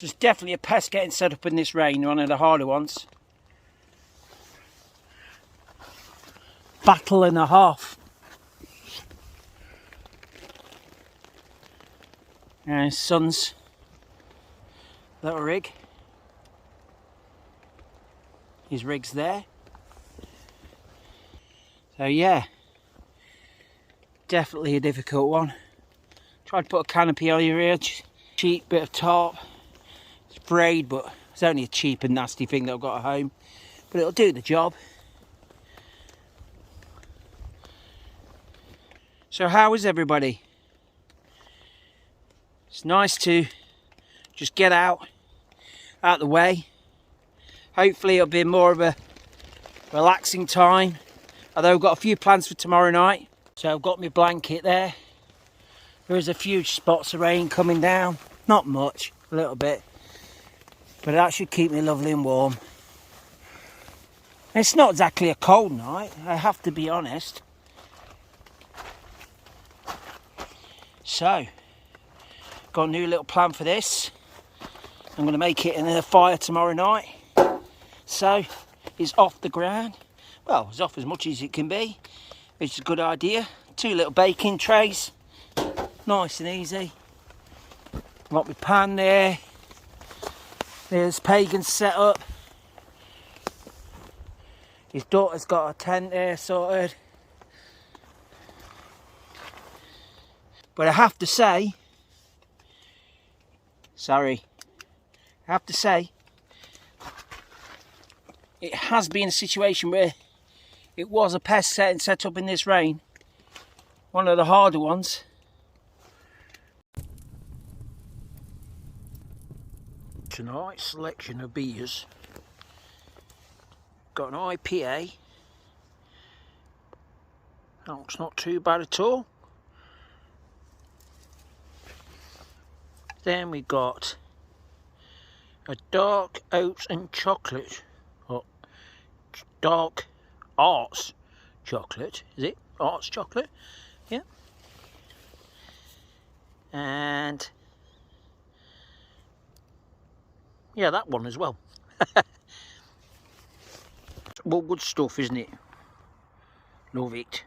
There's definitely a pest getting set up in this rain, one of the harder ones. Battle and a half. And his son's little rig. His rig's there. So yeah, definitely a difficult one. Tried to put a canopy on your ear, cheap bit of tarp. Sprayed, but it's only a cheap and nasty thing that I've got at home. But it'll do the job. So how is everybody? It's nice to just get out the way. Hopefully it'll be more of a relaxing time. Although I've got a few plans for tomorrow night. So I've got my blanket there. There's a few spots of rain coming down. Not much, a little bit. But that should keep me lovely and warm. It's not exactly a cold night, I have to be honest. So, got a new little plan for this. I'm going to make it in a fire tomorrow night. So, it's off the ground. Well, it's off as much as it can be, which is a good idea. 2 little baking trays, nice and easy. Got my pan there. There's Pagan's set up. His daughter's got a tent there sorted. But I have to say, it has been a situation where it was a pest set up in this rain. One of the harder ones. Tonight's selection of beers. Got an IPA. That looks not too bad at all. Then we got a dark oats and chocolate. Or dark arts chocolate. Is it? Arts chocolate? Yeah. And yeah, that one as well. All good stuff, isn't it? Love it.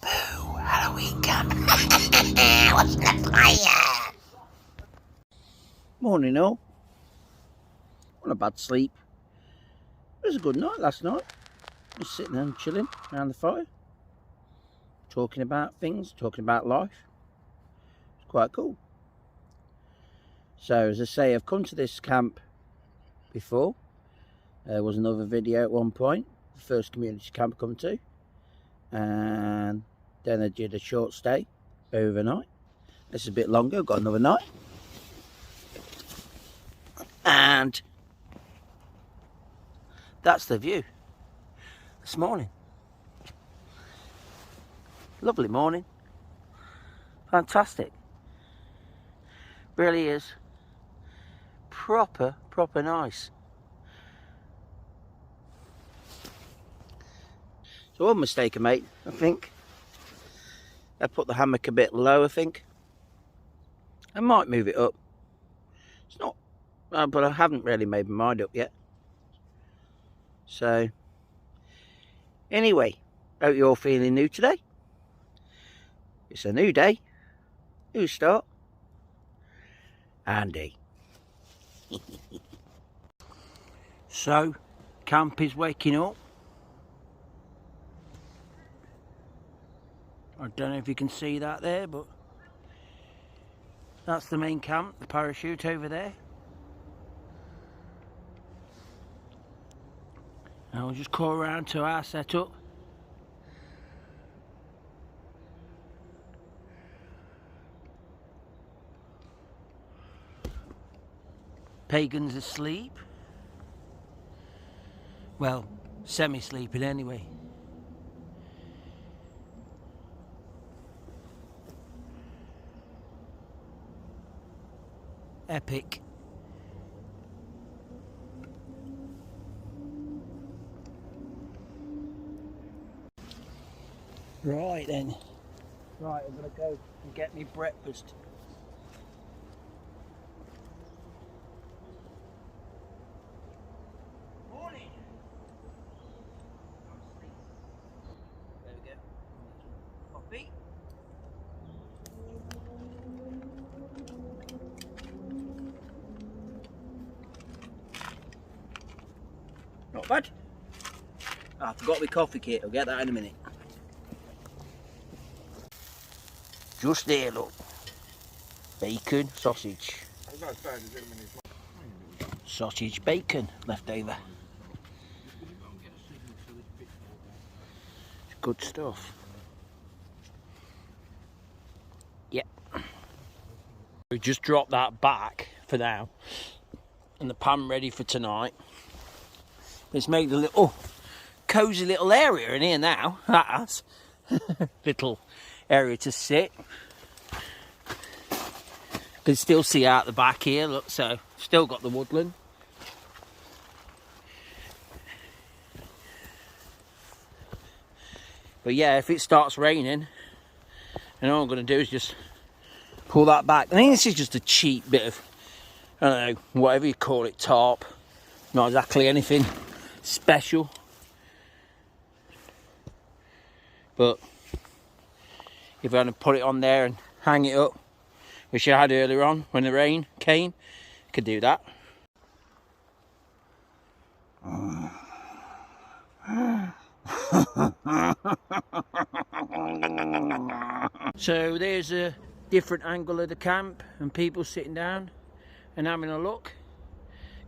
Boo, Halloween camp. What's the fire? Morning all. Not a bad sleep. It was a good night last night. Just sitting there and chilling around the fire. Talking about things, talking about life. It's quite cool. So as I say, I've come to this camp before. There was another video at one point, the first community camp I come to, and then I did a short stay overnight. This is a bit longer, I've got another night. And that's the view this morning. Lovely morning. Fantastic. Really is. Proper nice. So one mistake I made, I think. I put the hammock a bit low, I think. I might move it up. It's not, but I haven't really made my mind up yet. So, anyway, hope you're all feeling new today. It's a new day. New start. Andy. So, camp is waking up. I don't know if you can see that there, but that's the main camp, the parachute over there. And I'll just call around to our setup. Pagan's asleep. Well, semi-sleeping anyway. Epic. Right then. Right, I'm gonna go and get me breakfast. Not bad. I forgot my coffee kit, I'll get that in a minute. Just there, look. Bacon, sausage. Sausage, bacon left over. It's good stuff. Yep. We just dropped that back for now. And the pan ready for tonight. Let's make the little cosy little area in here now. That's little area to sit. Can still see out the back here, look, so still got the woodland. But yeah, if it starts raining, and all I'm going to do is just pull that back. I think this is just a cheap bit of, I don't know, whatever you call it, tarp. Not exactly anything special. But if I had to put it on there and hang it up, which I had earlier on when the rain came, I could do that. So there's a different angle of the camp and people sitting down and having a look.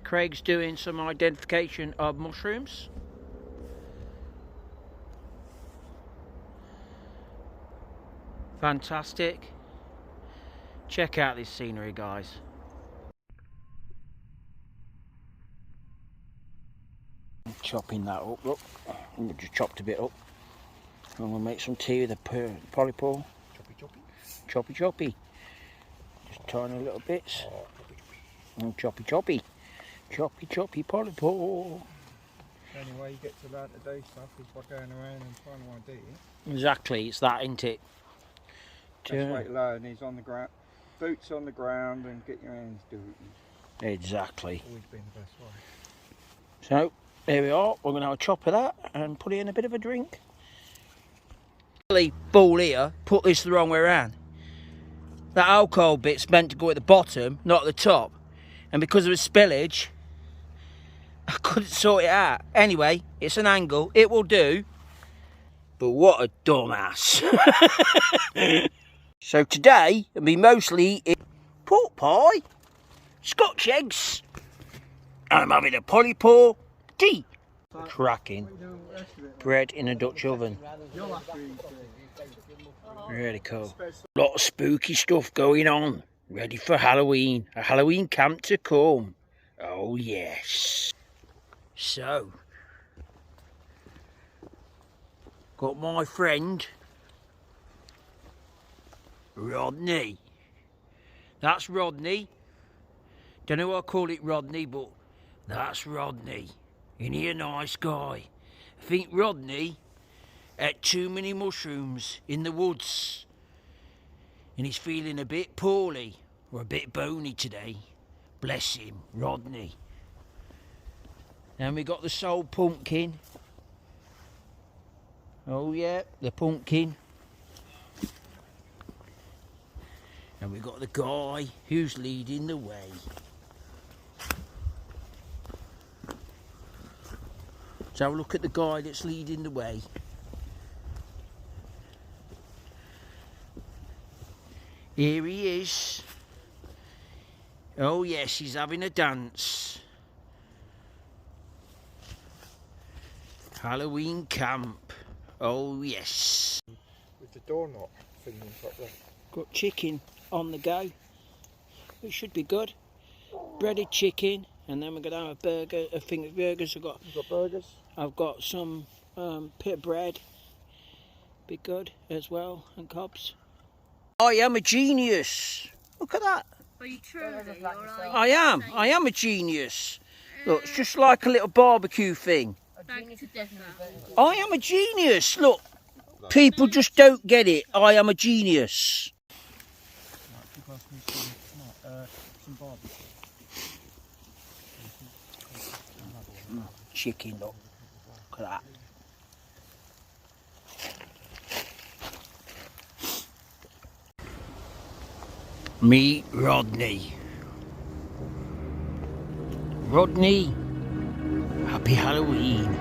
Craig's doing some identification of mushrooms. Fantastic. Check out this scenery, guys. I'm chopping that up, look. I just chopped a bit up. I'm going to make some tea with the polypore. Choppy choppy. Just tiny little bits. And choppy choppy. Choppy choppy polypore. The only way you get to learn to do stuff is by going around and trying to ID it. Exactly, it's that, isn't it? Best way to learn is on the ground, boots on the ground, and get your hands dirty. Exactly. Always been the best way. So there we are. We're going to have a chop of that and put it in a bit of a drink. Ball here, put this the wrong way around. That alcohol bit's meant to go at the bottom, not at the top. And because of the spillage, I couldn't sort it out. Anyway, it's an angle. It will do. But what a dumbass. So today, it'll be mostly pork pie, Scotch eggs, and I'm having a polypore tea. Cracking. Bread in a Dutch oven. Really cool. Lot of spooky stuff going on. Ready for Halloween. A Halloween camp to come. Oh yes. So, got my friend Rodney. That's Rodney. Don't know why I call it Rodney, but that's Rodney. Isn't he a nice guy? I think Rodney ate too many mushrooms in the woods. And he's feeling a bit poorly, or a bit bony today. Bless him, Rodney. Then we got the soul pumpkin. Oh yeah, the pumpkin. And we got the guy who's leading the way. Let's have a look at the guy that's leading the way. Here he is. Oh yes, he's having a dance. Halloween camp. Oh yes. With the door not filming properly. Got chicken on the go. It should be good. Breaded chicken, and then we're gonna have a burger. A thing of burgers. You've got burgers. I've got some pita bread. Be good as well, and cobs. I am a genius. Look at that. Are you truly? I am a genius. Look, it's just like a little barbecue thing. I am a genius. Look, people just don't get it. I am a genius. Chicken, look. Look at that. Meet Rodney. Rodney Happy Halloween.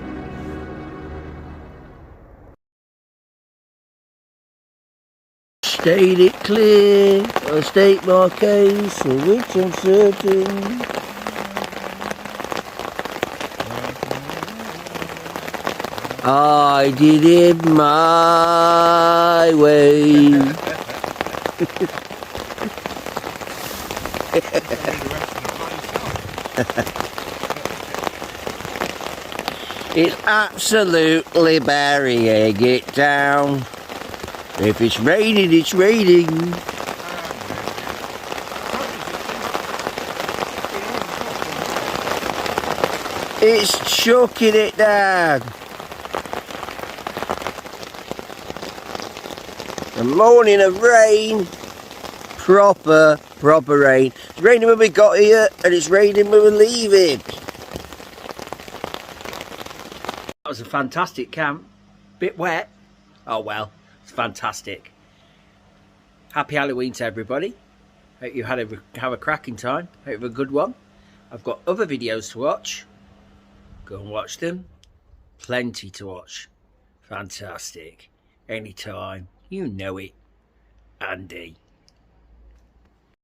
State it clear, I state my case, for which I'm certain. I did it my way. It's absolutely burying it down. If it's raining, it's raining. It's chucking it down. A morning of rain. Proper rain. It's raining when we got here and it's raining when we're leaving. That was a fantastic camp. Bit wet. Oh well, it's fantastic. Happy Halloween to everybody. Hope you have a cracking time. Hope you have a good one. I've got other videos to watch. Go and watch them. Plenty to watch. Fantastic. Anytime. You know it. Andy.